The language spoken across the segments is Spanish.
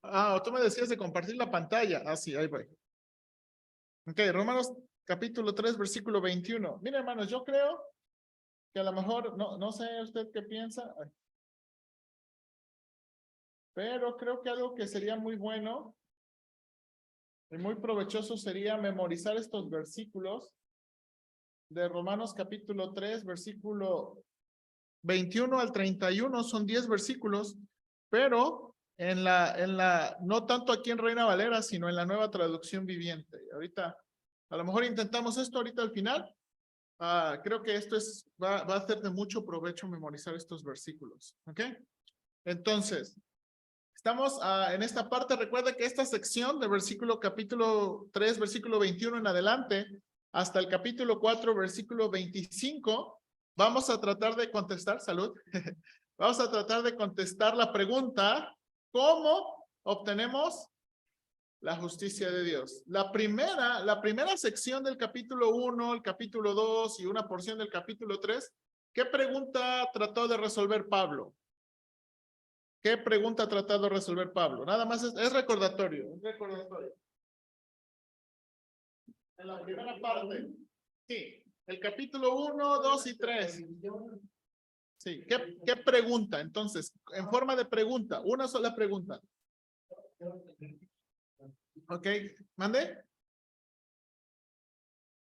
Ah, tú me decías de compartir la pantalla. Ah, sí, ahí voy. Ok, Romanos capítulo 3, versículo 21. Mira, hermanos, yo creo que a lo mejor, no sé usted qué piensa, pero creo que algo que sería muy bueno y muy provechoso sería memorizar estos versículos de Romanos capítulo 3, versículo 21 al 31, son 10 versículos, pero no tanto aquí en Reina Valera, sino en la nueva traducción viviente. Ahorita, a lo mejor intentamos esto ahorita al final. Creo que esto va a hacer de mucho provecho memorizar estos versículos. ¿Ok? Entonces, estamos en esta parte. Recuerda que esta sección de capítulo 3, versículo 21 en adelante, hasta el capítulo 4, versículo 25, vamos a tratar de contestar, salud, vamos a tratar de contestar la pregunta, ¿cómo obtenemos la justicia de Dios? La primera sección del capítulo 1, el capítulo 2 y una porción del capítulo 3, ¿qué pregunta trató de resolver Pablo? ¿Qué pregunta ha tratado de resolver Pablo? Nada más es recordatorio, es recordatorio. En la primera parte, sí, el capítulo 1, 2 y 3. Sí, ¿qué pregunta? Entonces, en forma de pregunta, una sola pregunta. ¿Ok? ¿Mande?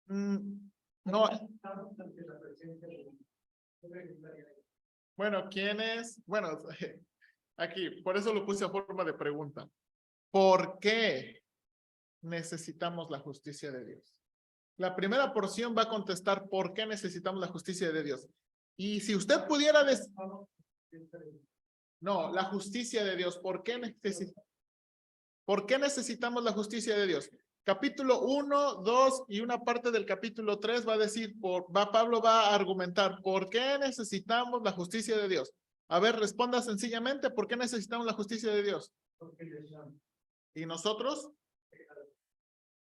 No. Bueno, ¿quién es? Bueno, aquí, por eso lo puse a forma de pregunta. ¿Por qué necesitamos la justicia de Dios? La primera porción va a contestar por qué necesitamos la justicia de Dios. Y si usted pudiera decir, no, la justicia de Dios, ¿por qué necesitamos la justicia de Dios? Capítulo 1, 2 y una parte del capítulo 3 va a decir, Pablo va a argumentar, ¿por qué necesitamos la justicia de Dios? A ver, responda sencillamente, ¿por qué necesitamos la justicia de Dios? ¿Y nosotros?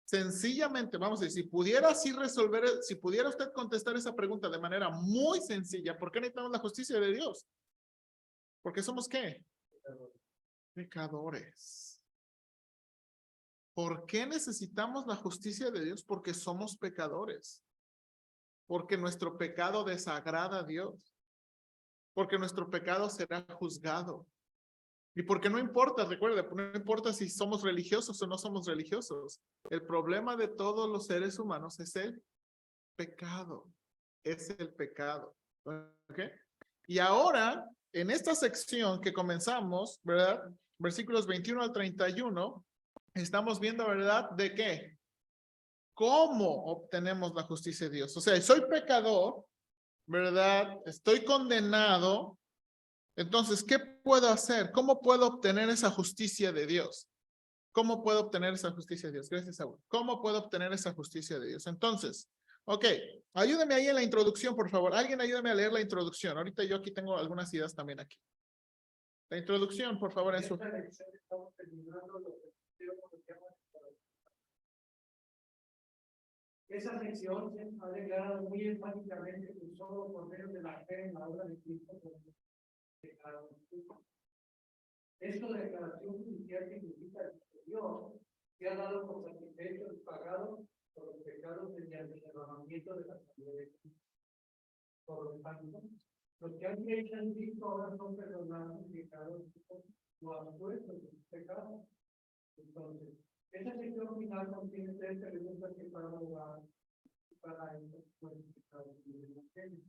Sencillamente, vamos a decir, si pudiera usted contestar esa pregunta de manera muy sencilla, ¿por qué necesitamos la justicia de Dios? ¿Porque somos qué? Pecadores. ¿Por qué necesitamos la justicia de Dios? Porque somos pecadores. Porque nuestro pecado desagrada a Dios. Porque nuestro pecado será juzgado. Y porque no importa, recuerda, no importa si somos religiosos o no somos religiosos. El problema de todos los seres humanos es el pecado. Es el pecado. ¿Ok? Y ahora, en esta sección que comenzamos, ¿verdad? Versículos 21 al 31, estamos viendo, ¿verdad? ¿De qué? ¿Cómo obtenemos la justicia de Dios? O sea, soy pecador, ¿verdad? Estoy condenado. Entonces, ¿qué puedo hacer? ¿Cómo puedo obtener esa justicia de Dios? ¿Cómo puedo obtener esa justicia de Dios? Gracias, Saúl. ¿Cómo puedo obtener esa justicia de Dios? Entonces, ok, ayúdeme ahí en la introducción, por favor. Alguien ayúdame a leer la introducción. Ahorita yo aquí tengo algunas ideas también aquí. La introducción, por favor, en su... Esa sección se ha declarado muy enfáticamente que solo por medio de la fe en la obra de Cristo podemos declarar justicia. Esta declaración judicial significa que Dios se ha dado por satisfecho y pagado por los pecados mediante el derramamiento de la sangre de Cristo. Por lo tanto, los que han creído en Cristo ahora son perdonados y pecados o absueltos de sus pecados. Entonces, esa sección final contiene 3 preguntas que Pablo va para estos pecados del Evangelio.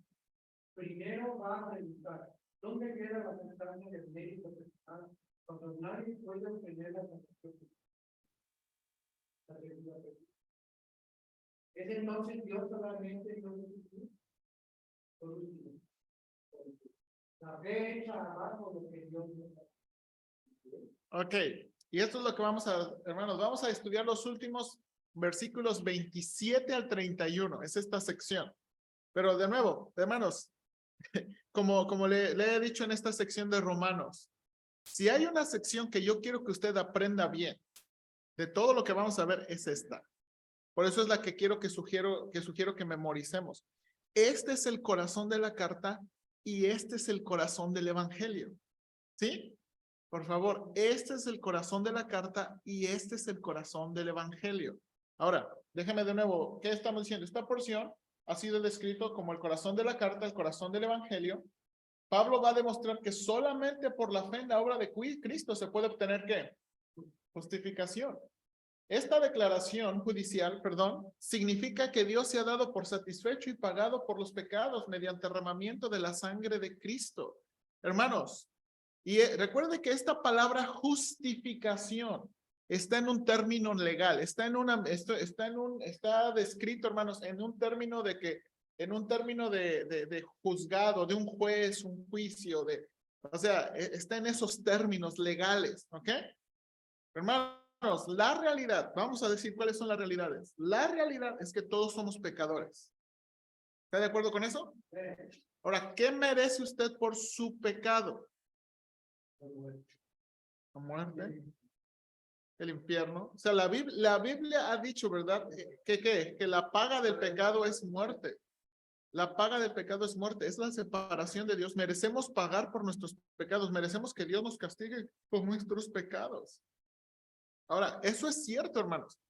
Primero va a preguntar, ¿dónde queda la constancia del mérito personal cuando nadie puede obtener la satisfacción? ¿Es entonces Dios solamente Dios de Jesús? Por último, la fe echa abajo lo que Dios nos da. Ok, y esto es lo que hermanos, vamos a estudiar los últimos versículos 27 al 31. Es esta sección. Pero de nuevo, hermanos, como le he dicho en esta sección de Romanos, si hay una sección que yo quiero que usted aprenda bien, de todo lo que vamos a ver, es esta. Por eso es la que sugiero que memoricemos. Este es el corazón de la carta y este es el corazón del evangelio. ¿Sí? Por favor, este es el corazón de la carta y este es el corazón del evangelio. Ahora, déjame de nuevo, ¿qué estamos diciendo? Esta porción ha sido descrito como el corazón de la carta, el corazón del evangelio. Pablo va a demostrar que solamente por la fe en la obra de Cristo se puede obtener ¿qué? Justificación. Esta declaración judicial, significa que Dios se ha dado por satisfecho y pagado por los pecados mediante derramamiento de la sangre de Cristo. Hermanos, y recuerde que esta palabra justificación está en un término legal, está descrito, hermanos, en un término de juzgado, de un juez, un juicio, está en esos términos legales, ¿ok? Hermanos, la realidad, vamos a decir cuáles son las realidades. La realidad es que todos somos pecadores. ¿Está de acuerdo con eso? Ahora, ¿qué merece usted por su pecado? La muerte, el infierno. O sea, la Biblia ha dicho, ¿verdad? Que la paga del pecado es muerte. La paga del pecado es muerte, es la separación de Dios. Merecemos pagar por nuestros pecados, merecemos que Dios nos castigue por nuestros pecados. Ahora, eso es cierto, hermanos.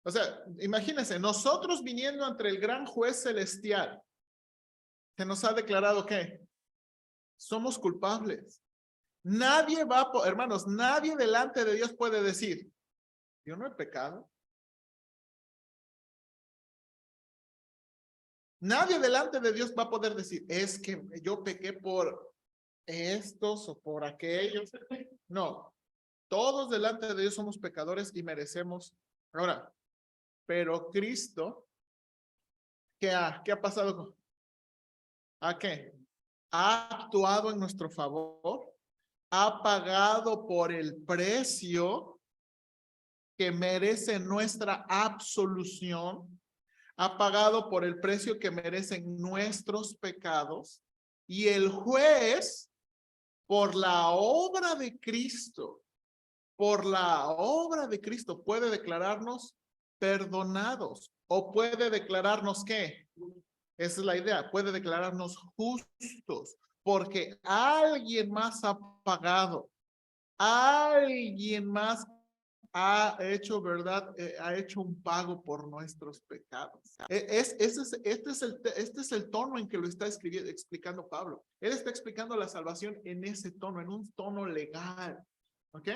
O sea, imagínense, nosotros viniendo ante el gran juez celestial, que nos ha declarado que somos culpables. Nadie hermanos, nadie delante de Dios puede decir, yo no he pecado. Nadie delante de Dios va a poder decir, es que yo pequé por estos o por aquellos. No, todos delante de Dios somos pecadores y merecemos. Ahora, pero Cristo, ¿qué ha pasado? ¿A qué? Ha actuado en nuestro favor, ha pagado por el precio que merece nuestra absolución, ha pagado por el precio que merecen nuestros pecados, y el juez, por la obra de Cristo, puede declararnos perdonados, o puede declararnos ¿qué? Esa es la idea, puede declararnos justos, porque alguien más ha pagado, alguien más ha hecho, ¿verdad? Ha hecho un pago por nuestros pecados. Este es el tono en que lo está explicando Pablo. Él está explicando la salvación en ese tono, en un tono legal. ¿Ok?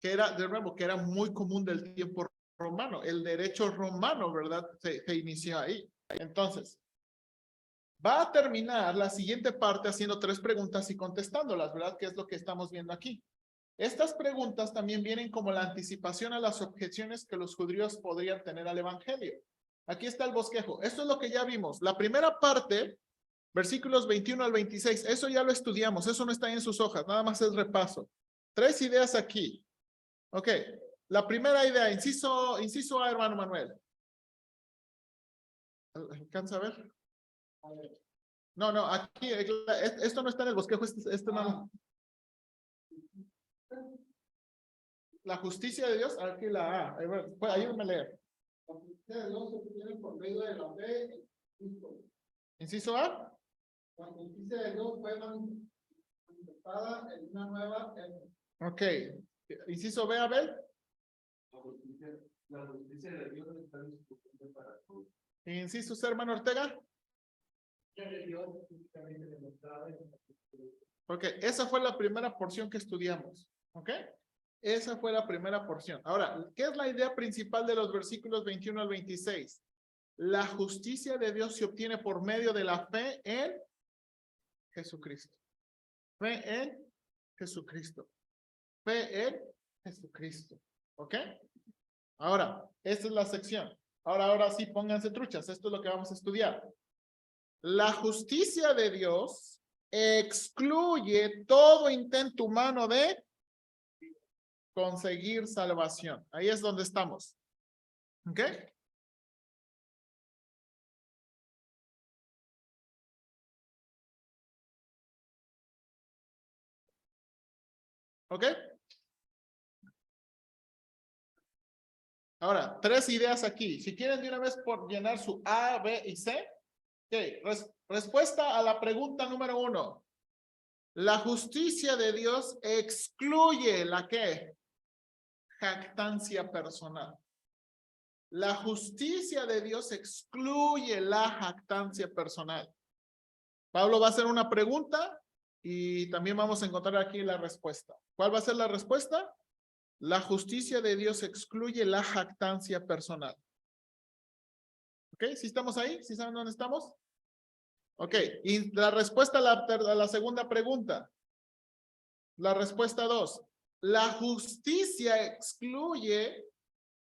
Que era muy común del tiempo romano. El derecho romano, ¿verdad? Se inició ahí. Entonces, va a terminar la siguiente parte haciendo 3 preguntas y contestándolas, ¿verdad? Que es lo que estamos viendo aquí. Estas preguntas también vienen como la anticipación a las objeciones que los judíos podrían tener al evangelio. Aquí está el bosquejo. Esto es lo que ya vimos. La primera parte, versículos 21 al 26, eso ya lo estudiamos. Eso no está en sus hojas, nada más es repaso. 3 ideas aquí. Ok. La primera idea, inciso A, hermano Manuel. ¿Alcanza a ver? No, aquí, esto no está en el bosquejo, esto no. La justicia de Dios, aquí la A. Pues ayúdame a leer. La justicia de Dios se obtiene por medio de la fe en Cristo. ¿Inciso A? La justicia de Dios fue manifestada en una nueva época. Ok. ¿Inciso B, Abel? La justicia de Dios está disponible para todos. ¿Inciso C, hermano Ortega? Ok, esa fue la primera porción que estudiamos. ¿Ok? Esa fue la primera porción. Ahora, ¿qué es la idea principal de los versículos 21 al 26? La justicia de Dios se obtiene por medio de la fe en Jesucristo. Fe en Jesucristo. Fe en Jesucristo. ¿Ok? Ahora, esta es la sección. Ahora sí, pónganse truchas. Esto es lo que vamos a estudiar. La justicia de Dios excluye todo intento humano de conseguir salvación. Ahí es donde estamos. ¿Ok? ¿Ok? Ahora, 3 ideas aquí. Si quieren de una vez por llenar su A, B y C. Ok, respuesta a la pregunta número 1. La justicia de Dios excluye la ¿qué? Jactancia personal. La justicia de Dios excluye la jactancia personal. Pablo va a hacer una pregunta y también vamos a encontrar aquí la respuesta. ¿Cuál va a ser la respuesta? La justicia de Dios excluye la jactancia personal. ¿Ok? ¿Sí estamos ahí? ¿Sí saben dónde estamos? Ok. Y la respuesta a la segunda pregunta. La respuesta 2. La justicia excluye,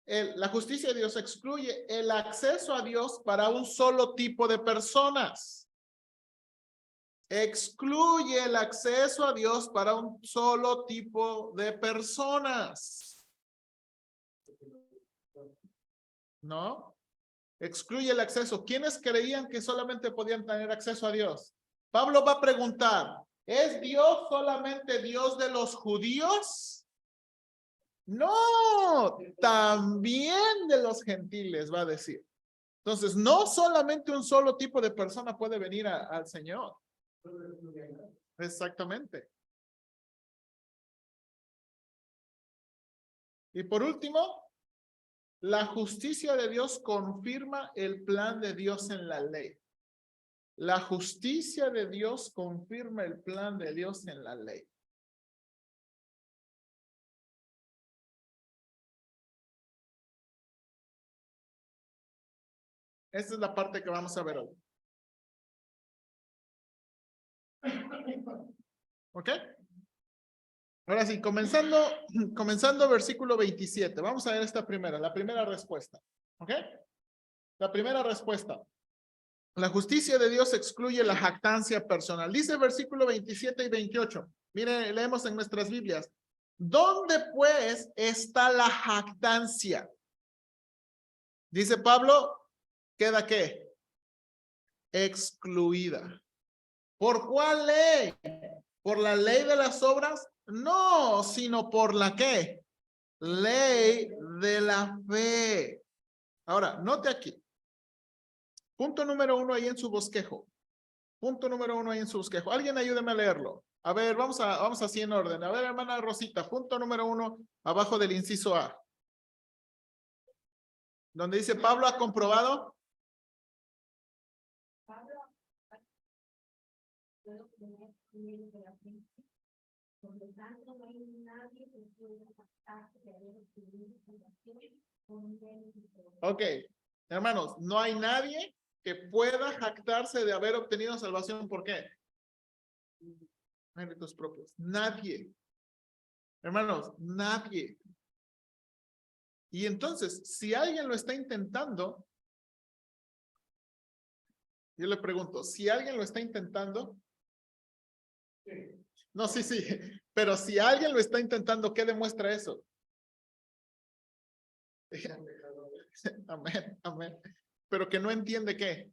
la justicia de Dios excluye el acceso a Dios para un solo tipo de personas. Excluye el acceso a Dios para un solo tipo de personas. ¿No? Excluye el acceso. ¿Quiénes creían que solamente podían tener acceso a Dios? Pablo va a preguntar, ¿es Dios solamente Dios de los judíos? No, también de los gentiles, va a decir. Entonces, no solamente un solo tipo de persona puede venir al Señor. Exactamente. Y por último, la justicia de Dios confirma el plan de Dios en la ley. La justicia de Dios confirma el plan de Dios en la ley. Esta es la parte que vamos a ver hoy. ¿Ok? Ahora sí, comenzando versículo 27. Vamos a ver esta primera, la primera respuesta. ¿Ok? La primera respuesta. La justicia de Dios excluye la jactancia personal. Dice versículo 27 y 28. Mire, leemos en nuestras Biblias. ¿Dónde pues está la jactancia? Dice Pablo, ¿queda qué? Excluida. ¿Por cuál ley? ¿Por la ley de las obras? No, sino por la ¿qué? Ley de la fe. Ahora, note aquí. Punto número 1 ahí en su bosquejo. Punto número 1 ahí en su bosquejo. Alguien ayúdeme a leerlo. A ver, vamos así en orden. A ver, hermana Rosita, punto número 1, abajo del inciso A. Donde dice Pablo ha comprobado. Ok, hermanos, no hay nadie que pueda jactarse de haber obtenido salvación. ¿Por qué? Méritos propios. Nadie. Hermanos, nadie. Y entonces, si alguien lo está intentando, yo le pregunto, si alguien lo está intentando, no, sí, pero si alguien lo está intentando, ¿qué demuestra eso? Amén, amén. Pero que no entiende ¿qué?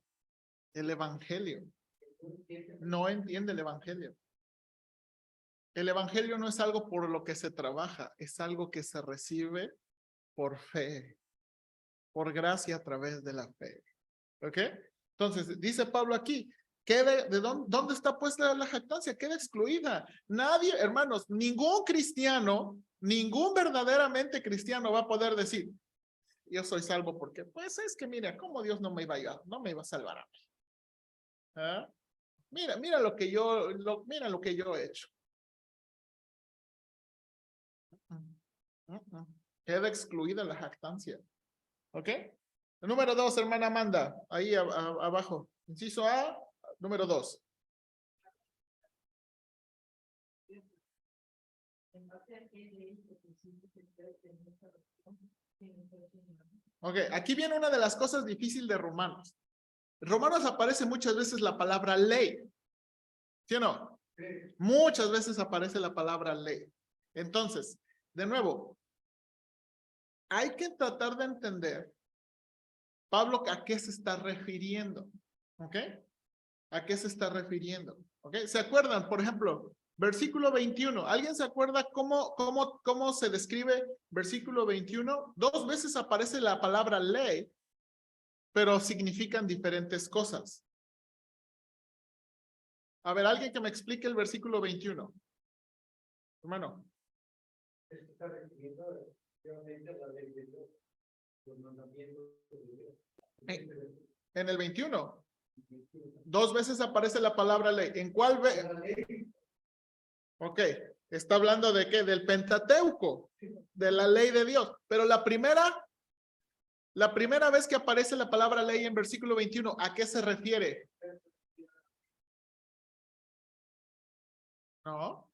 El evangelio. No entiende el evangelio. El evangelio no es algo por lo que se trabaja, es algo que se recibe por fe, por gracia a través de la fe. ¿Ok? Entonces, dice Pablo aquí, ¿dónde está puesta la jactancia? Queda excluida. Nadie, hermanos, ningún cristiano, ningún verdaderamente cristiano va a poder decir, yo soy salvo porque, pues es que mira, cómo Dios no me iba a salvar a mí. ¿Ah? Mira lo que mira lo que yo he hecho. Queda excluida la jactancia. ¿Ok? El número 2, hermana Amanda, ahí abajo. Inciso A, número 2. Ok, aquí viene una de las cosas difíciles de Romanos. En Romanos aparece muchas veces la palabra ley. ¿Sí o no? Sí. Muchas veces aparece la palabra ley. Entonces, de nuevo, hay que tratar de entender Pablo a qué se está refiriendo. ¿Ok? ¿A qué se está refiriendo? ¿Ok? ¿Se acuerdan? Por ejemplo, versículo 21. ¿Alguien se acuerda cómo se describe versículo 21? 2 veces aparece la palabra ley, pero significan diferentes cosas. A ver, alguien que me explique el versículo 21. Hermano. Está refiriendo realmente a la ley de Dios, los mandamientos de Dios. En el 21. 2 veces aparece la palabra ley. ¿En cuál vez? Ok. Está hablando de qué? Del Pentateuco. De la ley de Dios. Pero la primera vez que aparece la palabra ley en versículo 21, ¿a qué se refiere? No.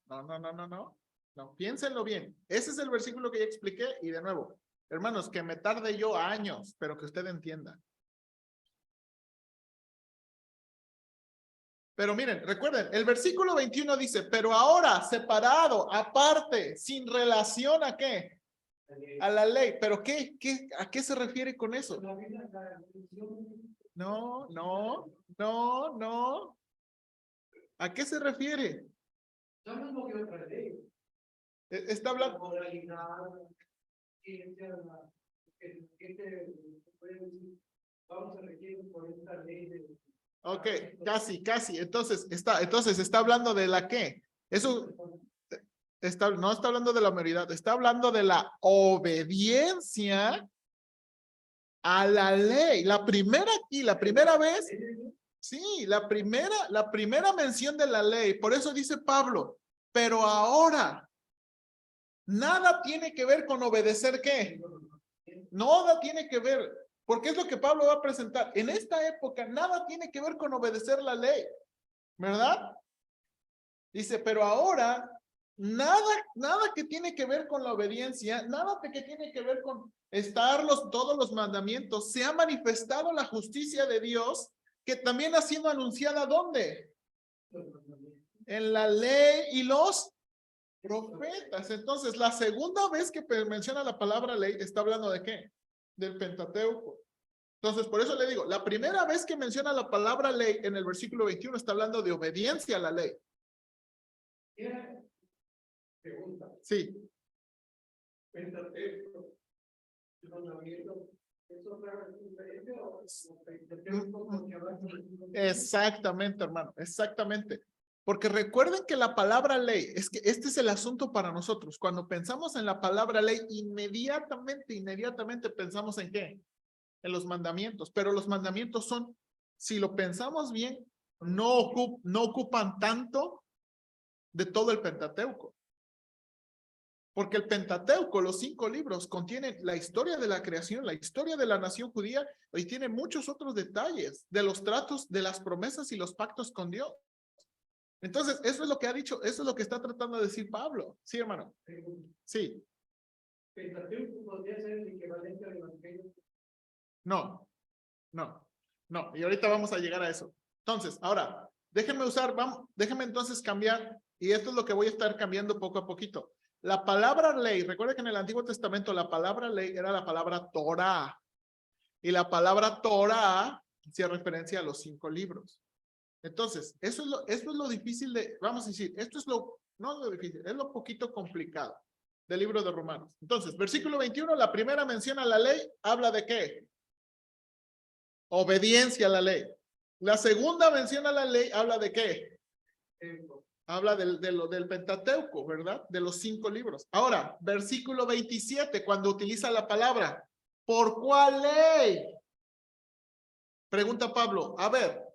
No, piénsenlo bien. Ese es el versículo que ya expliqué y de nuevo, hermanos, que me tarde yo años, pero que usted entienda. Pero miren, recuerden, el versículo 21 dice, pero ahora separado, aparte, sin relación ¿a qué? A la ley. ¿Pero a qué se refiere con eso? No. ¿A qué se refiere? Está hablando. Ok, casi. Entonces está hablando de la qué. Eso no está hablando de la mayoría, está hablando de la obediencia a la ley. La primera vez, sí, la primera mención de la ley. Por eso dice Pablo, pero ahora nada tiene que ver con obedecer ¿qué? Nada tiene que ver, porque es lo que Pablo va a presentar. En esta época nada tiene que ver con obedecer la ley, ¿verdad? Dice, pero ahora nada que tiene que ver con la obediencia, nada que tiene que ver con todos los mandamientos, se ha manifestado la justicia de Dios, que también ha sido anunciada ¿dónde? En la ley y los profetas. Entonces, la segunda vez que menciona la palabra ley, está hablando ¿de qué? Del Pentateuco. Entonces, por eso le digo, la primera vez que menciona la palabra ley en el versículo 21 está hablando de obediencia a la ley. Pregunta. Sí. Pentateuco, mandamiento, ¿eso es diferente o Exactamente, hermano, exactamente. Porque recuerden que la palabra ley, es que este es el asunto para nosotros. Cuando pensamos en la palabra ley, inmediatamente pensamos en ¿qué? En los mandamientos. Pero los mandamientos son, si lo pensamos bien, no ocupan tanto de todo el Pentateuco. Porque el Pentateuco, los 5 libros, contienen la historia de la creación, la historia de la nación judía, y tiene muchos otros detalles de los tratos, de las promesas y los pactos con Dios. Entonces, eso es lo que ha dicho, eso es lo que está tratando de decir Pablo. Sí, hermano. Sí. ¿Pentateuco podría ser el equivalente al Evangelio? No. Y ahorita vamos a llegar a eso. Entonces, ahora, déjenme entonces cambiar, y esto es lo que voy a estar cambiando poco a poquito. La palabra ley, recuerda que en el Antiguo Testamento la palabra ley era la palabra Torah. Y la palabra Torah hacía referencia a los 5 libros. Entonces, esto es lo difícil vamos a decir, no lo difícil, es lo poquito complicado del libro de Romanos. Entonces, versículo 21, la primera mención a la ley, habla de ¿qué? Obediencia a la ley. La segunda mención a la ley, habla de ¿qué? Habla del Pentateuco, ¿verdad? De los 5 libros. Ahora, versículo 27, cuando utiliza la palabra, ¿por cuál ley? Pregunta Pablo, a ver,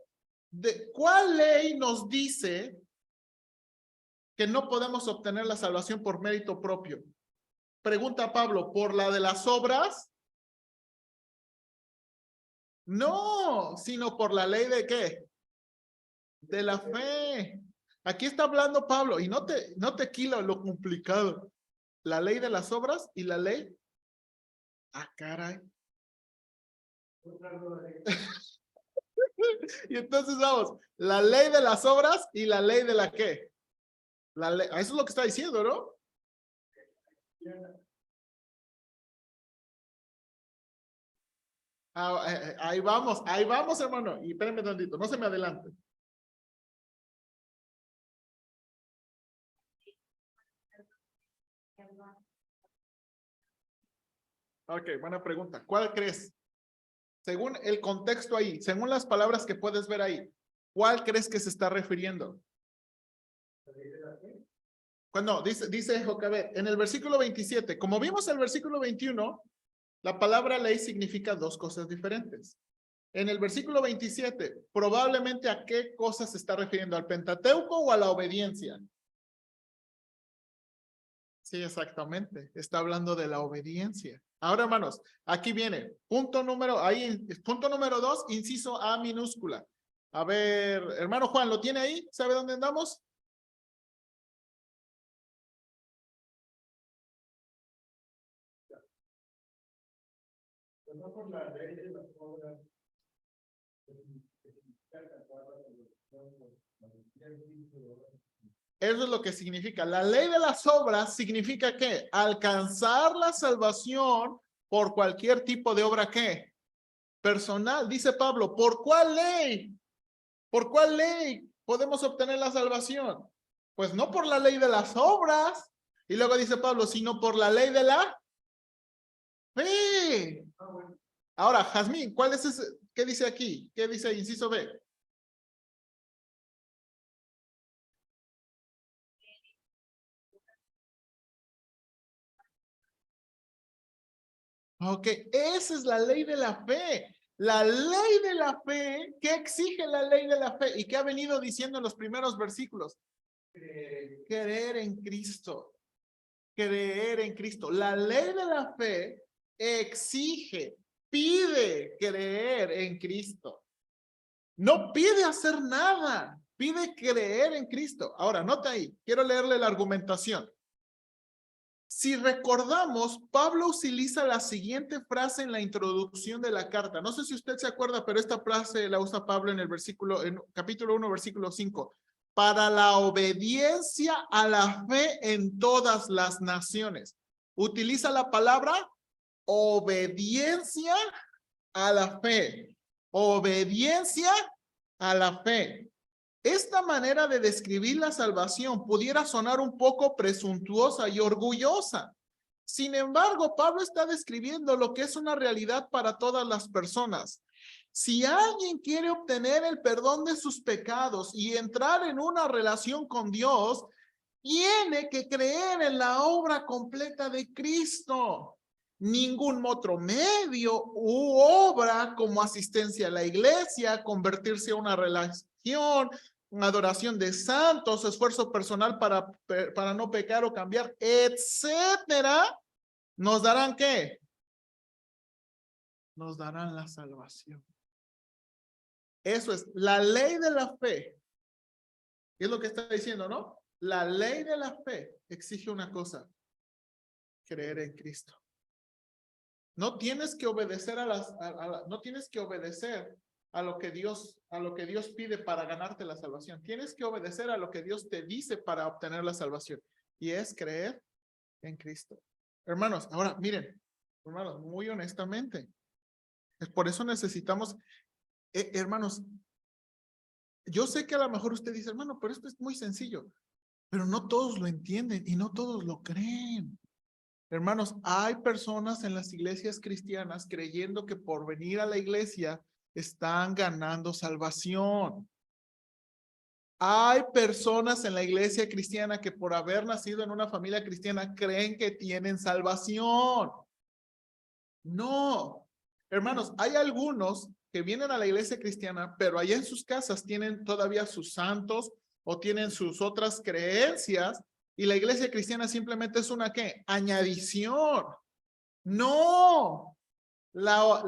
¿de cuál ley nos dice que no podemos obtener la salvación por mérito propio? Pregunta Pablo, ¿por la de las obras? No, sino por la ley de ¿qué? De la fe. Aquí está hablando Pablo, y no te quila lo complicado. La ley de las obras y la ley. Ah, caray. Y entonces vamos, la ley de las obras y la ley de la ¿qué? La ley, eso es lo que está diciendo, ¿no? Ahí vamos, hermano. Y espérenme tantito, no se me adelante. Ok, buena pregunta. ¿Cuál crees? Según el contexto ahí, según las palabras que puedes ver ahí, ¿Cuál crees que se está refiriendo? Cuando dice Jocabet, en el versículo 27, como vimos el versículo 21, la palabra ley significa dos cosas diferentes. En el versículo 27, probablemente ¿a qué cosa se está refiriendo? ¿Al Pentateuco o a la obediencia? Sí, exactamente. Está hablando de la obediencia. Ahora, hermanos, aquí viene. Punto número 2, inciso A minúscula. A ver, hermano Juan, ¿lo tiene ahí? ¿Sabe dónde andamos? No por la ley de las obras. Eso es lo que significa. La ley de las obras significa que alcanzar la salvación por cualquier tipo de obra que personal. Dice Pablo, ¿por cuál ley? ¿Por cuál ley podemos obtener la salvación? Pues no por la ley de las obras. Y luego dice Pablo, sino por la ley de la fe. Ahora, Jazmín, ¿cuál es ese? ¿Qué dice aquí? ¿Qué dice inciso B? Ok, esa es la ley de la fe. La ley de la fe, ¿qué exige la ley de la fe? ¿Y qué ha venido diciendo en los primeros versículos? Creer en Cristo. Creer en Cristo. La ley de la fe exige, pide creer en Cristo. No pide hacer nada, pide creer en Cristo. Ahora, nota ahí, quiero leerle la argumentación. Si recordamos, Pablo utiliza la siguiente frase en la introducción de la carta. No sé si usted se acuerda, pero esta frase la usa Pablo en el versículo, en capítulo 1, versículo 5. Para la obediencia a la fe en todas las naciones. Utiliza la palabra obediencia a la fe. Obediencia a la fe. Esta manera de describir la salvación pudiera sonar un poco presuntuosa y orgullosa. Sin embargo, Pablo está describiendo lo que es una realidad para todas las personas. Si alguien quiere obtener el perdón de sus pecados y entrar en una relación con Dios, tiene que creer en la obra completa de Cristo. Ningún otro medio u obra como asistencia a la iglesia, convertirse a una relación, adoración de santos, esfuerzo personal para no pecar o cambiar, etcétera, nos darán ¿qué? Nos darán la salvación. Eso es la ley de la fe. Es lo que está diciendo, ¿no? La ley de la fe exige una cosa: creer en Cristo. No tienes que obedecer no tienes que obedecer a lo que Dios pide para ganarte la salvación. Tienes que obedecer a lo que Dios te dice para obtener la salvación, y es creer en Cristo. Hermanos, ahora miren, hermanos, muy honestamente, es por eso necesitamos, hermanos, yo sé que a lo mejor usted dice, hermano, pero esto es muy sencillo, pero no todos lo entienden y no todos lo creen. Hermanos, hay personas en las iglesias cristianas creyendo que por venir a la iglesia están ganando salvación. Hay personas en la iglesia cristiana que por haber nacido en una familia cristiana creen que tienen salvación. No, hermanos, hay algunos que vienen a la iglesia cristiana, pero allá en sus casas tienen todavía sus santos o tienen sus otras creencias, y la iglesia cristiana simplemente es una ¿qué? Añadición. No, la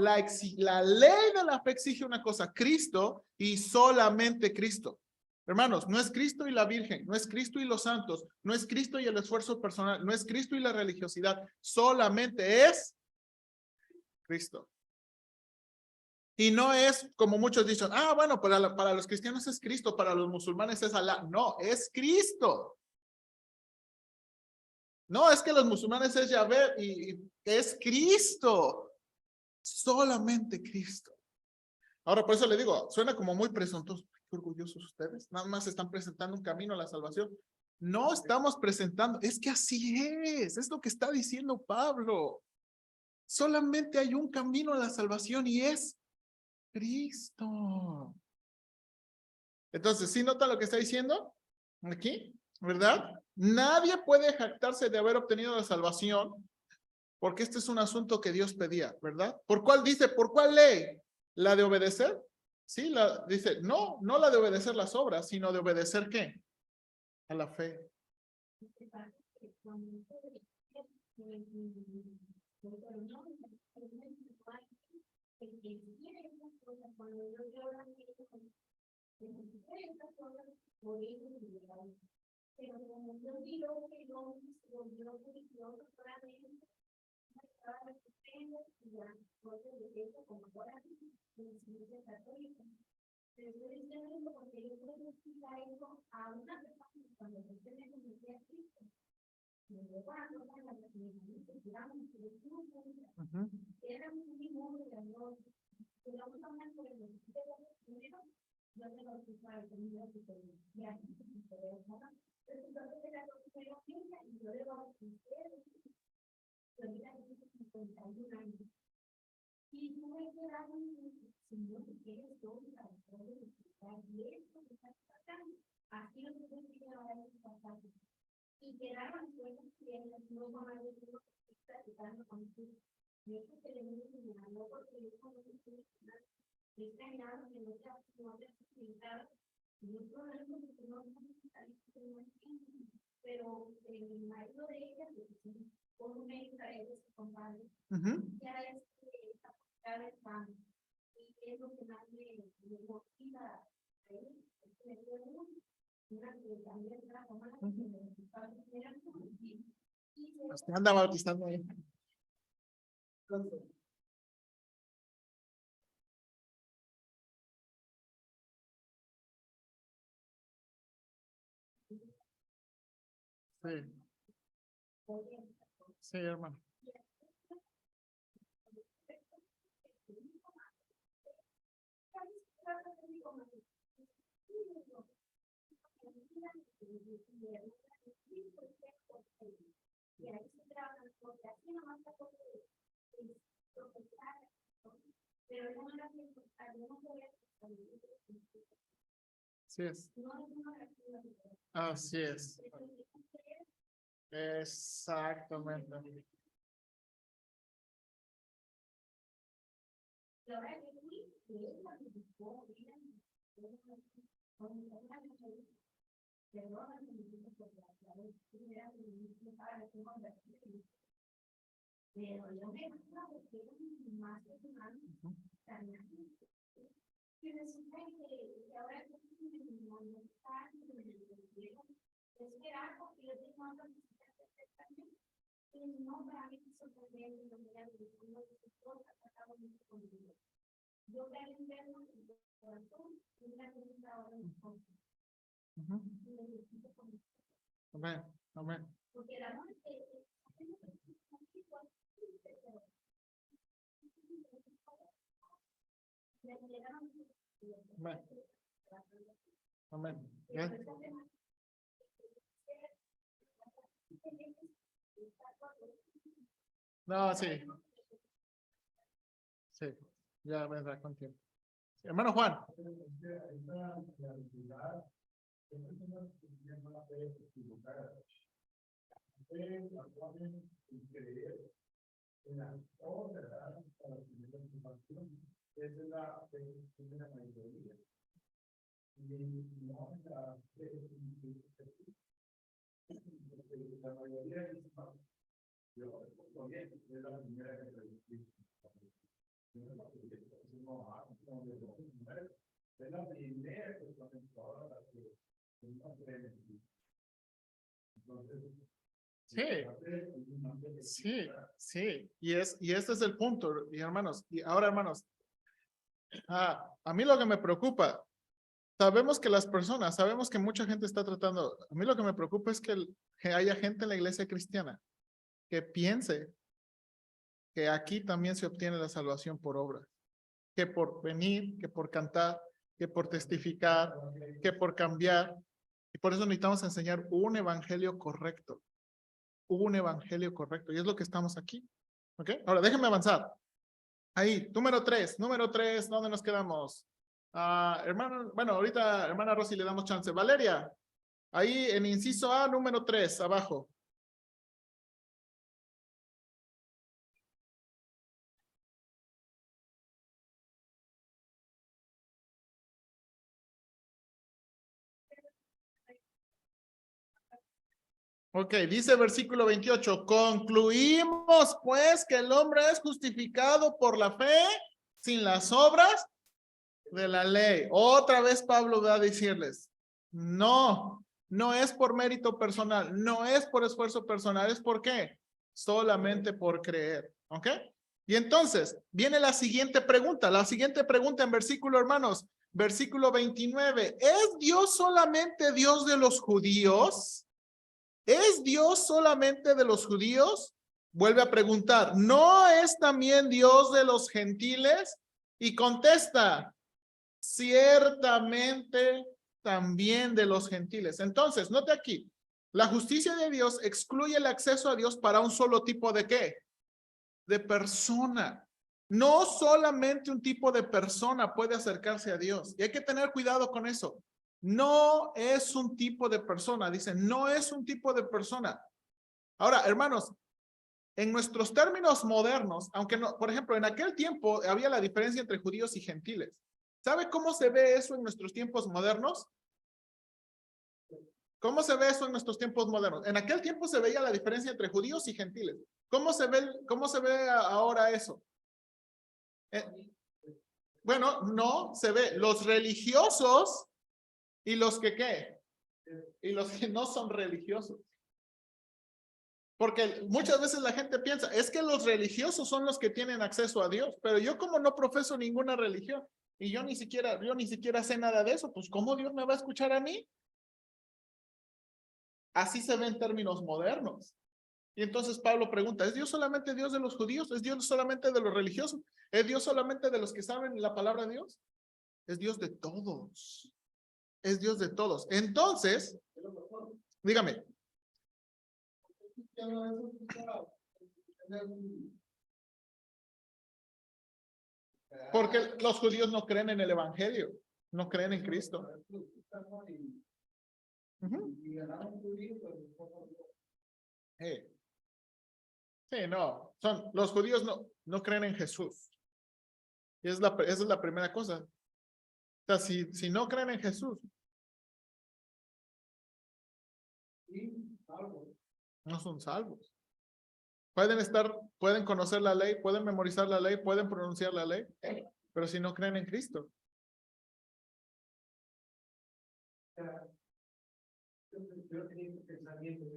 ley de la fe exige una cosa: Cristo y solamente Cristo. Hermanos, no es Cristo y la Virgen, no es Cristo y los santos, no es Cristo y el esfuerzo personal, no es Cristo y la religiosidad, solamente es Cristo. Y no es como muchos dicen, bueno, para los cristianos es Cristo, para los musulmanes es Alá. No, es Cristo. No, es que los musulmanes es Yahvé y es Cristo. Solamente Cristo. Ahora, por eso le digo, suena como muy presuntuoso. Qué orgullosos ustedes. Nada más están presentando un camino a la salvación. No estamos presentando, es que así es lo que está diciendo Pablo. Solamente hay un camino a la salvación y es Cristo. Entonces, ¿sí nota lo que está diciendo aquí? ¿Verdad? Nadie puede jactarse de haber obtenido la salvación porque este es un asunto que Dios pedía, ¿verdad? ¿Por cuál dice? ¿Por cuál ley? ¿La de obedecer? Sí, dice, no, no la de obedecer las obras, sino de obedecer ¿qué? A la fe. Ujú. Ujú. Te anda bautizando ahí. Sí. Sí, hermano. Así es. Así es. Exactamente. Ujú. Amén, amén. Amén. Amén. Bien. No, sí, sí, ya vendrá con tiempo. Hermano Juan. Sí, sí, sí, y este es el punto, y hermanos, y ahora hermanos, a mí lo que me preocupa, sabemos que las personas, sabemos que mucha gente está tratando, a mí lo que me preocupa es que haya gente en la iglesia cristiana que piense que aquí también se obtiene la salvación por obra, que por venir, que por cantar, que por testificar, que por cambiar, y por eso necesitamos enseñar un evangelio correcto. Un evangelio correcto. Y es lo que estamos aquí. ¿Ok? Ahora déjenme avanzar. Ahí, número 3, ¿dónde nos quedamos? Hermano, bueno, ahorita, hermana Rosy, le damos chance. Valeria, ahí en inciso A, número 3, abajo. Ok, dice versículo 28, concluimos pues que el hombre es justificado por la fe sin las obras de la ley. Otra vez Pablo va a decirles, no, no es por mérito personal, no es por esfuerzo personal, ¿es por qué? Solamente por creer, ¿ok? Y entonces viene la siguiente pregunta en versículo, hermanos, versículo 29, ¿es Dios solamente Dios de los judíos? ¿Es Dios solamente de los judíos? Vuelve a preguntar, ¿no es también Dios de los gentiles? Y contesta, ciertamente también de los gentiles. Entonces, note aquí, la justicia de Dios excluye el acceso a Dios para un solo tipo de ¿qué? De persona. No solamente un tipo de persona puede acercarse a Dios. Y hay que tener cuidado con eso. No es un tipo de persona. Dicen, no es un tipo de persona. Ahora, hermanos, en nuestros términos modernos, aunque no, por ejemplo, en aquel tiempo había la diferencia entre judíos y gentiles. ¿Sabe cómo se ve eso en nuestros tiempos modernos? ¿Cómo se ve eso en nuestros tiempos modernos? En aquel tiempo se veía la diferencia entre judíos y gentiles. ¿Cómo se ve ahora eso? Bueno, no, se ve los religiosos y los que ¿qué? Y los que no son religiosos. Porque muchas veces la gente piensa, es que los religiosos son los que tienen acceso a Dios, pero yo como no profeso ninguna religión y yo ni siquiera sé nada de eso, pues ¿cómo Dios me va a escuchar a mí? Así se ve en términos modernos. Y entonces Pablo pregunta, ¿es Dios solamente Dios de los judíos? ¿Es Dios solamente de los religiosos? ¿Es Dios solamente de los que saben la palabra de Dios? Es Dios de todos. Es Dios de todos. Entonces, dígame. Porque los judíos no creen en el evangelio, no creen en Cristo. Sí, no, los judíos no creen en Jesús. Y esa es la primera cosa. O sea, si no creen en Jesús, no son salvos. Pueden conocer la ley, pueden memorizar la ley, pueden pronunciar la ley, pero si no creen en Cristo. Yo tenía este pensamiento, yo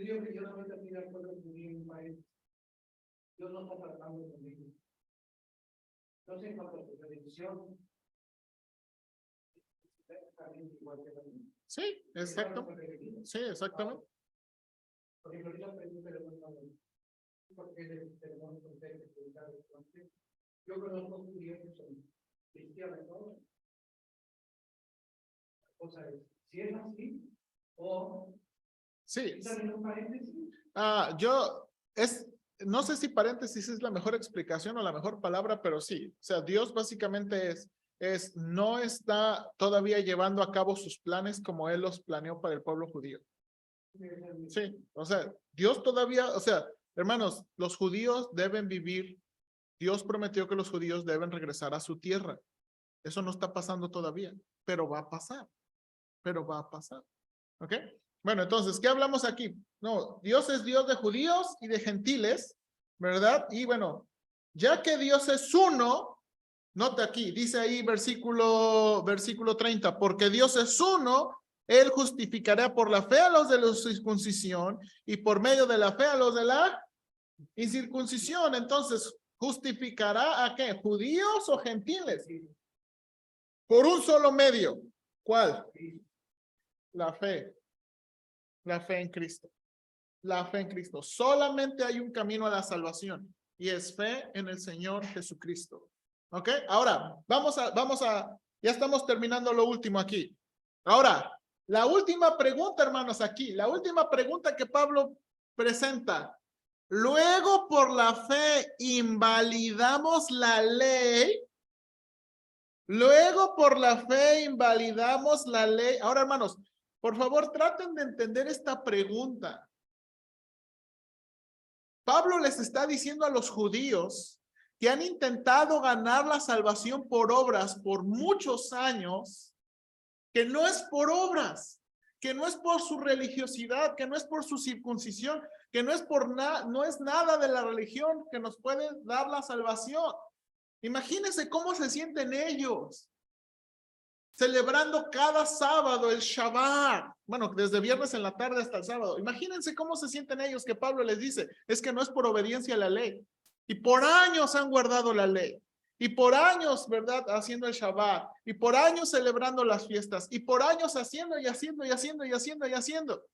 digo que yo no me estoy de acuerdo con mi país. Yo no estoy tratando conmigo. No sé en cuanto a tu televisión. Sí, exacto. Sí, exactamente. Por ejemplo, yo pregunto por qué tenemos que yo conozco judíos que son cristianos, ¿no? O sea, si es así, o sí. un paréntesis. No sé si paréntesis es la mejor explicación o la mejor palabra, pero sí. O sea, Dios básicamente no está todavía llevando a cabo sus planes como Él los planeó para el pueblo judío. Sí, o sea, Dios todavía, o sea, hermanos, los judíos deben vivir. Dios prometió que los judíos deben regresar a su tierra. Eso no está pasando todavía, pero va a pasar. ¿Ok? Bueno, entonces, ¿qué hablamos aquí? No, Dios es Dios de judíos y de gentiles, ¿verdad? Y bueno, ya que Dios es uno, nota aquí, dice ahí versículo 30, porque Dios es uno, Él justificará por la fe a los de la circuncisión y por medio de la fe a los de la incircuncisión. Entonces, ¿justificará a qué? ¿Judíos o gentiles? Por un solo medio. ¿Cuál? La fe. La fe en Cristo. La fe en Cristo. Solamente hay un camino a la salvación y es fe en el Señor Jesucristo. ¿Ok? Ahora, ya estamos terminando lo último aquí. Ahora, la última pregunta, hermanos, aquí. La última pregunta que Pablo presenta. Luego por la fe invalidamos la ley. Luego por la fe invalidamos la ley. Ahora, hermanos, por favor, traten de entender esta pregunta. Pablo les está diciendo a los judíos que han intentado ganar la salvación por obras por muchos años, que no es por obras, que no es por su religiosidad, que no es por su circuncisión, que no es por nada, no es nada de la religión que nos puede dar la salvación. Imagínense cómo se sienten ellos, celebrando cada sábado el Shabbat. Bueno, desde viernes en la tarde hasta el sábado. Imagínense cómo se sienten ellos que Pablo les dice, es que no es por obediencia a la ley. Y por años han guardado la ley. Y por años, ¿verdad? Haciendo el Shabbat. Y por años celebrando las fiestas. Y por años haciendo y haciendo y haciendo y haciendo y haciendo.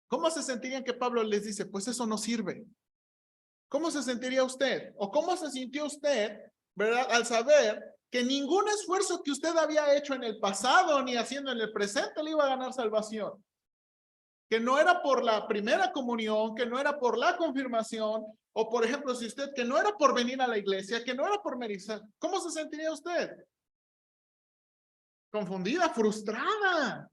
¿Cómo se sentirían que Pablo les dice? Pues eso no sirve. ¿Cómo se sentiría usted? ¿O cómo se sintió usted, verdad? Al saber que ningún esfuerzo que usted había hecho en el pasado ni haciendo en el presente le iba a ganar salvación. Que no era por la primera comunión, que no era por la confirmación, o por ejemplo, si usted, que no era por venir a la iglesia, que no era por merizar. ¿Cómo se sentiría usted? Confundida, frustrada.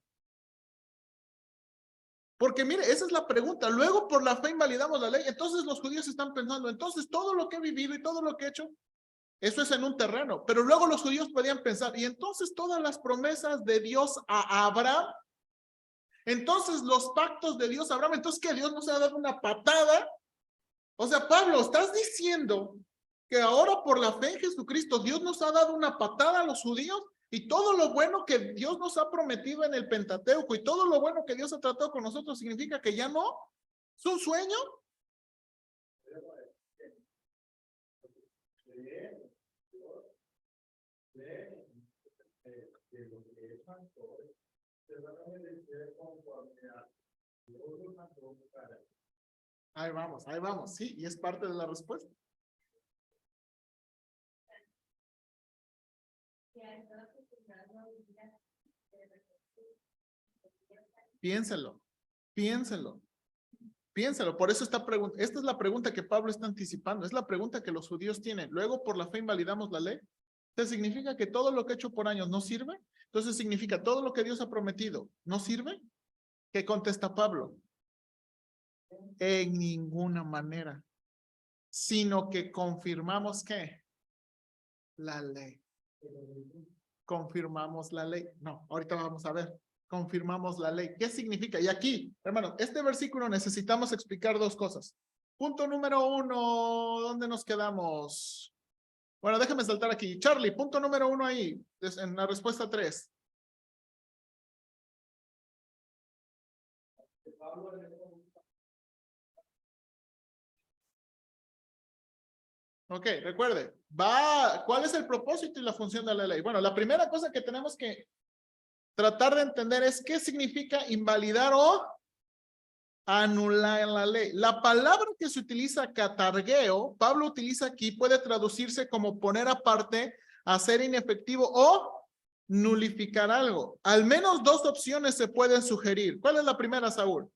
Porque mire, esa es la pregunta. Luego por la fe invalidamos la ley. Entonces los judíos están pensando, entonces todo lo que he vivido y todo lo que he hecho, eso es en un terreno. Pero luego los judíos podían pensar, y entonces todas las promesas de Dios a Abraham, entonces los pactos de Dios a Abraham, entonces que Dios nos ha dado una patada. O sea, Pablo, estás diciendo que ahora por la fe en Jesucristo Dios nos ha dado una patada a los judíos. Y todo lo bueno que Dios nos ha prometido en el Pentateuco y todo lo bueno que Dios ha tratado con nosotros significa que ya no. ¿Es un sueño? Ahí vamos, sí, y es parte de la respuesta. Piénselo, piénselo, piénselo. Por eso esta es la pregunta que Pablo está anticipando, es la pregunta que los judíos tienen. Luego por la fe invalidamos la ley. Entonces significa que todo lo que he hecho por años no sirve. Entonces significa todo lo que Dios ha prometido no sirve. ¿Qué contesta Pablo? En ninguna manera, sino que confirmamos ¿qué? La ley. Confirmamos la ley. No, ahorita vamos a ver. Confirmamos la ley. ¿Qué significa? Y aquí, hermano, este versículo necesitamos explicar dos cosas. Punto número 1, ¿dónde nos quedamos? Bueno, déjame saltar aquí. Charlie, punto número 1 ahí, en la respuesta 3. Ok, recuerde, ¿cuál es el propósito y la función de la ley? Bueno, la primera cosa que tenemos que tratar de entender es qué significa invalidar o anular la ley. La palabra que se utiliza, catargueo, Pablo utiliza aquí, puede traducirse como poner aparte, hacer inefectivo o nulificar algo. Al menos dos opciones se pueden sugerir. ¿Cuál es la primera, Saúl?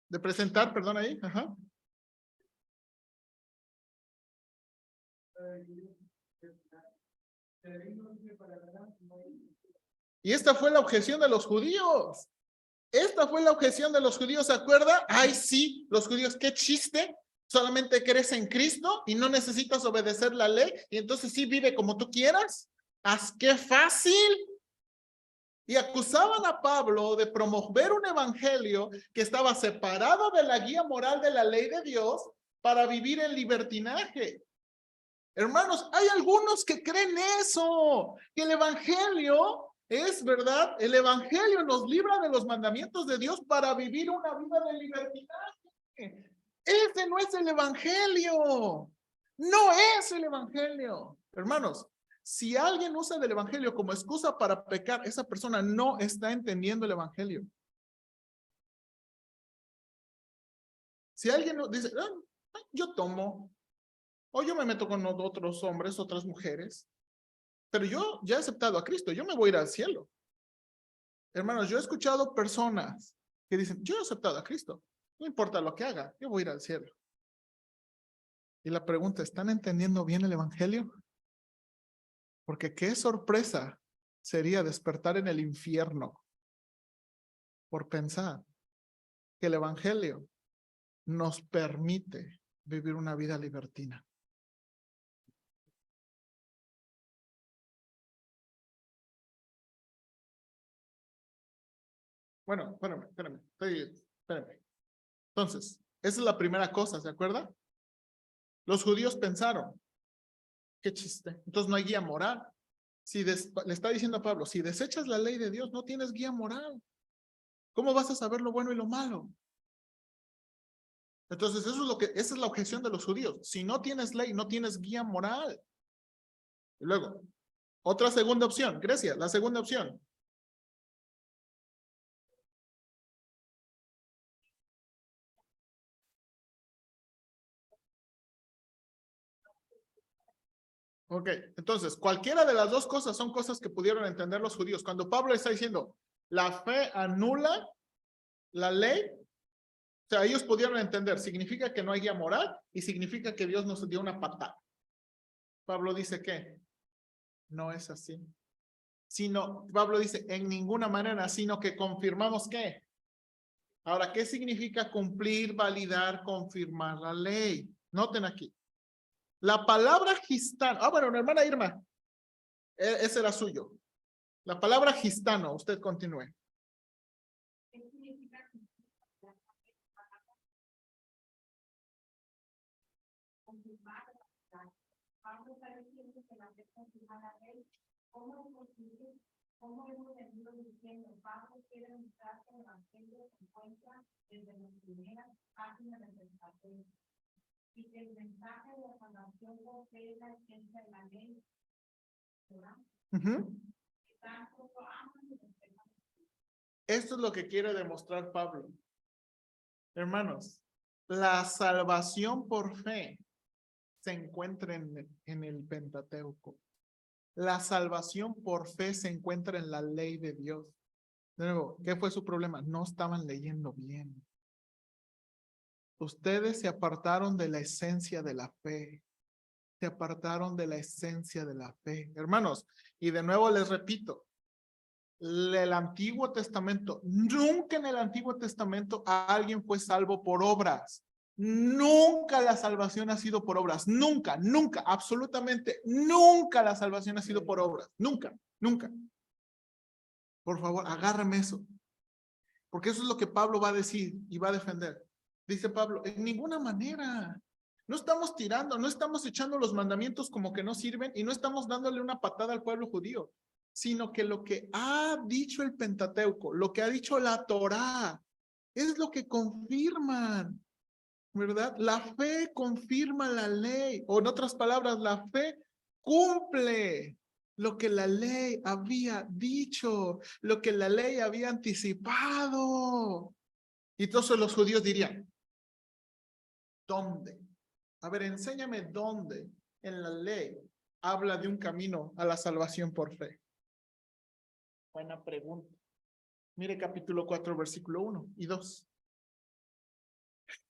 De presentar, perdón ahí. Ajá. Y esta fue la objeción de los judíos. Esta fue la objeción de los judíos, ¿se acuerda? Ay, sí, los judíos, qué chiste. Solamente crees en Cristo y no necesitas obedecer la ley. Y entonces sí vive como tú quieras. ¡Haz qué fácil! Y acusaban a Pablo de promover un evangelio que estaba separado de la guía moral de la ley de Dios para vivir en libertinaje. Hermanos, hay algunos que creen eso, que el evangelio es verdad, el evangelio nos libra de los mandamientos de Dios para vivir una vida de libertinaje. Ese no es el evangelio, no es el evangelio. Hermanos, Si alguien usa del evangelio como excusa para pecar, esa persona no está entendiendo el evangelio. Si alguien dice, yo tomo, o yo me meto con otros hombres, otras mujeres, pero yo ya he aceptado a Cristo, yo me voy a ir al cielo. Hermanos, yo he escuchado personas que dicen, yo he aceptado a Cristo, no importa lo que haga, yo voy a ir al cielo. Y la pregunta, ¿están entendiendo bien el evangelio? Porque qué sorpresa sería despertar en el infierno por pensar que el evangelio nos permite vivir una vida libertina. Bueno, espérame. Entonces, esa es la primera cosa, ¿se acuerda? Los judíos pensaron, qué chiste, entonces no hay guía moral. Le está diciendo a Pablo, si desechas la ley de Dios, no tienes guía moral. ¿Cómo vas a saber lo bueno y lo malo? Entonces, esa es la objeción de los judíos. Si no tienes ley, no tienes guía moral. Y luego, otra segunda opción, Grecia, la segunda opción. Ok, entonces, cualquiera de las dos cosas son cosas que pudieron entender los judíos. Cuando Pablo está diciendo, la fe anula la ley, o sea, ellos pudieron entender, significa que no hay guía moral y significa que Dios nos dio una patada. Pablo dice que no es así. Pablo dice, en ninguna manera, sino que confirmamos que. Ahora, ¿qué significa cumplir, validar, confirmar la ley? Noten aquí. La palabra gistano, bueno, hermana Irma, ese era suyo. La palabra gistano, usted continúe. Pablo está diciendo que la fe confirma la ley. ¿Cómo es posible? ¿Cómo hemos venido diciendo? Pablo quiere mostrar que el evangelio se encuentra desde las primeras páginas del Pentateuco y que el mensaje de la salvación por fe es la esencia de la ley. ¿Verdad? Esto es lo que quiere demostrar Pablo. Hermanos, la salvación por fe se encuentra en el Pentateuco. La salvación por fe se encuentra en la ley de Dios. De nuevo, ¿qué fue su problema? No estaban leyendo bien. Ustedes se apartaron de la esencia de la fe. Se apartaron de la esencia de la fe. Hermanos, y de nuevo les repito, el Antiguo Testamento, nunca en el Antiguo Testamento alguien fue salvo por obras. Nunca la salvación ha sido por obras. Nunca, absolutamente nunca la salvación ha sido por obras. Nunca. Por favor, agárrame eso. Porque eso es lo que Pablo va a decir y va a defender. Dice Pablo, en ninguna manera. No estamos tirando, no estamos echando los mandamientos como que no sirven y no estamos dándole una patada al pueblo judío, sino que lo que ha dicho el Pentateuco, lo que ha dicho la Torá, es lo que confirman, ¿verdad? La fe confirma la ley, o en otras palabras, la fe cumple lo que la ley había dicho, lo que la ley había anticipado. Y entonces los judíos dirían, ¿dónde? A ver, enséñame dónde en la ley habla de un camino a la salvación por fe. Buena pregunta. Mire capítulo 4, versículo 1 y 2.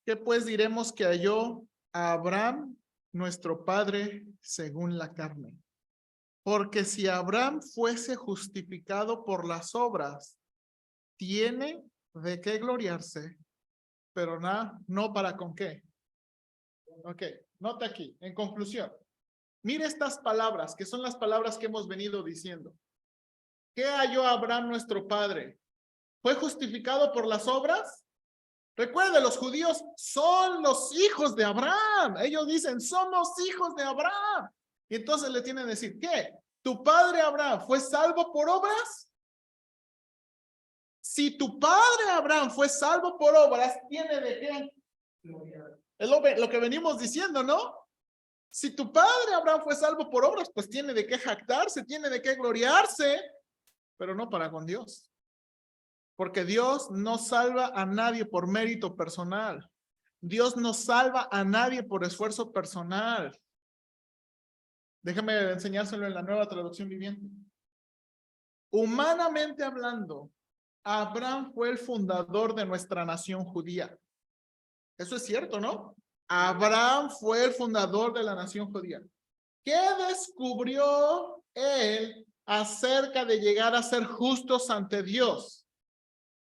¿Qué pues diremos que halló a Abraham, nuestro padre, según la carne? Porque si Abraham fuese justificado por las obras, tiene de qué gloriarse, pero no para con qué. Ok, nota aquí, en conclusión. Mire estas palabras, que son las palabras que hemos venido diciendo. ¿Qué halló Abraham, nuestro padre? ¿Fue justificado por las obras? Recuerde, los judíos son los hijos de Abraham. Ellos dicen, somos hijos de Abraham. Y entonces le tienen que decir, ¿qué? ¿Tu padre Abraham fue salvo por obras? Si tu padre Abraham fue salvo por obras, ¿tiene de qué? Es lo que venimos diciendo, ¿no? Si tu padre Abraham fue salvo por obras, pues tiene de qué jactarse, tiene de qué gloriarse, pero no para con Dios. Porque Dios no salva a nadie por mérito personal. Dios no salva a nadie por esfuerzo personal. Déjame enseñárselo en la Nueva Traducción Viviente. Humanamente hablando, Abraham fue el fundador de nuestra nación judía. Eso es cierto, ¿no? Abraham fue el fundador de la nación judía. ¿Qué descubrió él acerca de llegar a ser justos ante Dios?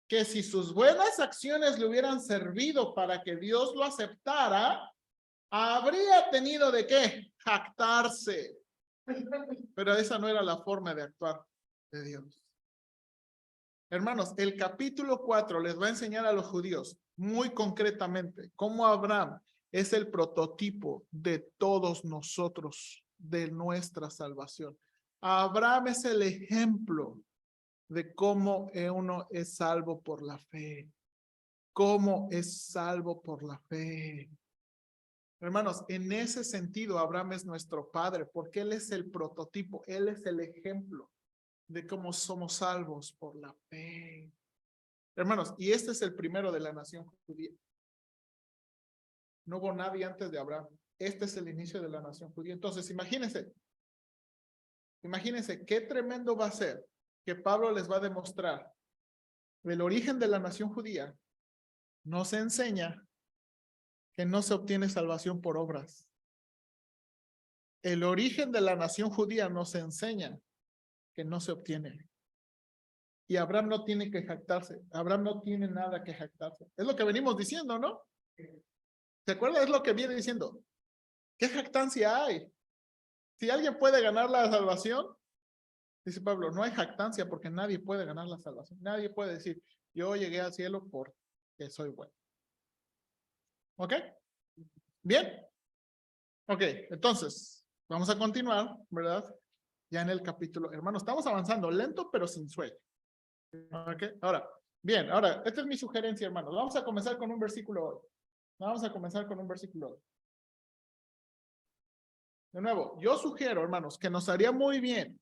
Que si sus buenas acciones le hubieran servido para que Dios lo aceptara, habría tenido de qué jactarse. Pero esa no era la forma de actuar de Dios. Hermanos, el capítulo 4 les va a enseñar a los judíos muy concretamente cómo Abraham es el prototipo de todos nosotros, de nuestra salvación. Abraham es el ejemplo de cómo uno es salvo por la fe. Cómo es salvo por la fe. Hermanos, en ese sentido, Abraham es nuestro padre, porque él es el prototipo, él es el ejemplo de cómo somos salvos por la fe. Hermanos, y este es el primero de la nación judía. No hubo nadie antes de Abraham. Este es el inicio de la nación judía. Entonces, imagínense qué tremendo va a ser que Pablo les va a demostrar. El origen de la nación judía nos enseña que no se obtiene salvación por obras. El origen de la nación judía nos enseña que no se obtiene. Y Abraham no tiene que jactarse. Abraham no tiene nada que jactarse. Es lo que venimos diciendo, ¿no? ¿Se acuerdan? Es lo que viene diciendo. ¿Qué jactancia hay? Si alguien puede ganar la salvación, dice Pablo, no hay jactancia porque nadie puede ganar la salvación. Nadie puede decir, yo llegué al cielo porque soy bueno. ¿Ok? ¿Bien? Ok, entonces, vamos a continuar, ¿verdad? Ya en el capítulo, hermanos, estamos avanzando lento pero sin sueño. ¿Ok? Ahora, bien, ahora, esta es mi sugerencia, hermanos. Vamos a comenzar con un versículo hoy. Vamos a comenzar con un versículo hoy. De nuevo, yo sugiero, hermanos, que nos haría muy bien